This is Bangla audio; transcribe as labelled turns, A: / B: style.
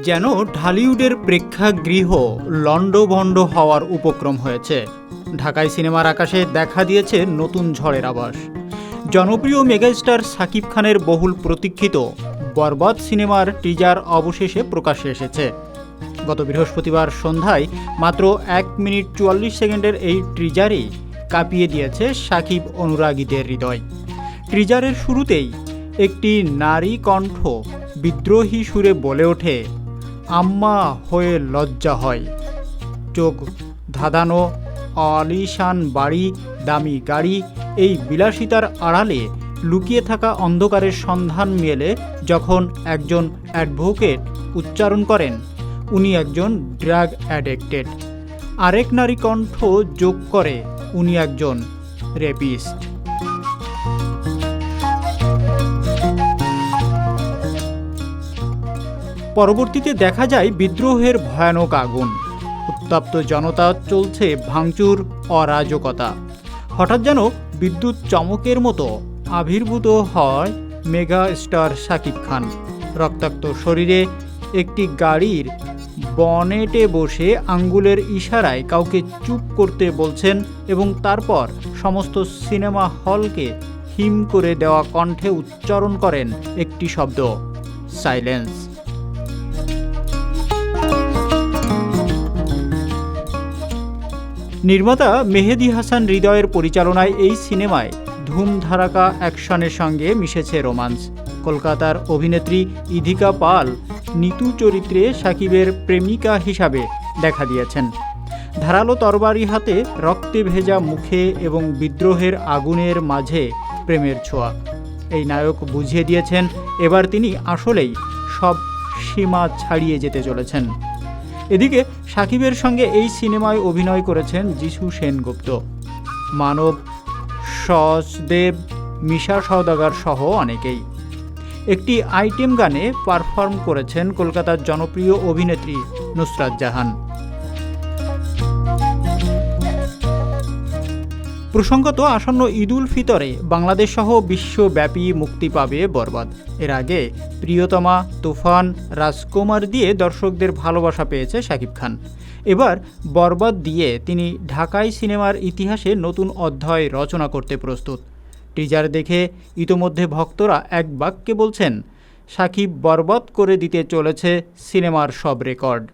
A: যেন ঢালিউডের প্রেক্ষাগৃহ লণ্ডভণ্ড হওয়ার উপক্রম হয়েছে। ঢাকায় সিনেমার আকাশে দেখা দিয়েছে নতুন ঝড়ের আভাস। জনপ্রিয় মেগাস্টার শাকিব খানের বহুল প্রতীক্ষিত বরবাদ সিনেমার টিজার অবশেষে প্রকাশ্যে এসেছে। গত বৃহস্পতিবার সন্ধ্যায় মাত্র 1 মিনিট 44 সেকেন্ডের এই টিজারই কাঁপিয়ে দিয়েছে শাকিব অনুরাগীদের হৃদয়। টিজারের শুরুতেই একটি নারী কণ্ঠ বিদ্রোহী সুরে বলে ওঠে, আম্মা হয়ে লজ্জা হয়। চোখ ধাঁধানো আলিশান বাড়ি, দামি গাড়ি, এই বিলাসিতার আড়ালে লুকিয়ে থাকা অন্ধকারের সন্ধান মেলে যখন একজন অ্যাডভোকেট উচ্চারণ করেন, উনি একজন ড্রাগ অ্যাডিক্টেড। আরেক নারী কণ্ঠ যোগ করে, উনি একজন রেপিস্ট। পরবর্তীতে দেখা যায় বিদ্রোহের ভয়ানক আগুন, উত্তপ্ত জনতা, চলছে ভাঙচুর, অরাজকতা। হঠাৎ যেন বিদ্যুৎ চমকের মতো আবির্ভূত হয় মেগা স্টার শাকিব খান। রক্তাক্ত শরীরে একটি গাড়ির বনেটে বসে আঙ্গুলের ইশারায় কাউকে চুপ করতে বলছেন এবং তারপর সমস্ত সিনেমা হলকে হিম করে দেওয়া কণ্ঠে উচ্চারণ করেন একটি শব্দ, সাইলেন্স। নির্মাতা মেহেদী হাসান হৃদয়ের পরিচালনায় এই সিনেমায় ধুমধারাকা অ্যাকশনের সঙ্গে মিশেছে রোমান্স। কলকাতার অভিনেত্রী ইধিকা পাল নিতু চরিত্রে শাকিবের প্রেমিকা হিসাবে দেখা দিয়েছেন। ধারালো তরবারি হাতে, রক্তে ভেজা মুখে এবং বিদ্রোহের আগুনের মাঝে প্রেমের ছোঁয়া। এই নায়ক বুঝিয়ে দিয়েছেন এবার তিনি আসলেই সব সীমা ছাড়িয়ে যেতে চলেছেন। এদিকে শাকিবের সঙ্গে এই সিনেমায় অভিনয় করেছেন যিশু সেনগুপ্ত, মানব সচদেব, মিশা সওদাগর সহ অনেকেই। একটি আইটেম গানে পারফর্ম করেছেন কলকাতার জনপ্রিয় অভিনেত্রী নুসরাত জাহান। প্রসঙ্গত, আসন্ন ঈদ উল ফিতরে বাংলাদেশ সহ বিশ্বব্যাপী মুক্তি পাবে বরবাদ। এর আগে প্রিয়তমা, তুফান, রাজকুমার দিয়ে দর্শকদের ভালোবাসা পেয়েছে শাকিব খান। এবার বরবাদ দিয়ে তিনি ঢাকাই সিনেমার ইতিহাসে নতুন অধ্যায় রচনা করতে প্রস্তুত। টিজার দেখে ইতোমধ্যে ভক্তরা এক বাক্যে বলছেন, শাকিব বরবাদ করে দিতে চলেছে সিনেমার সব রেকর্ড।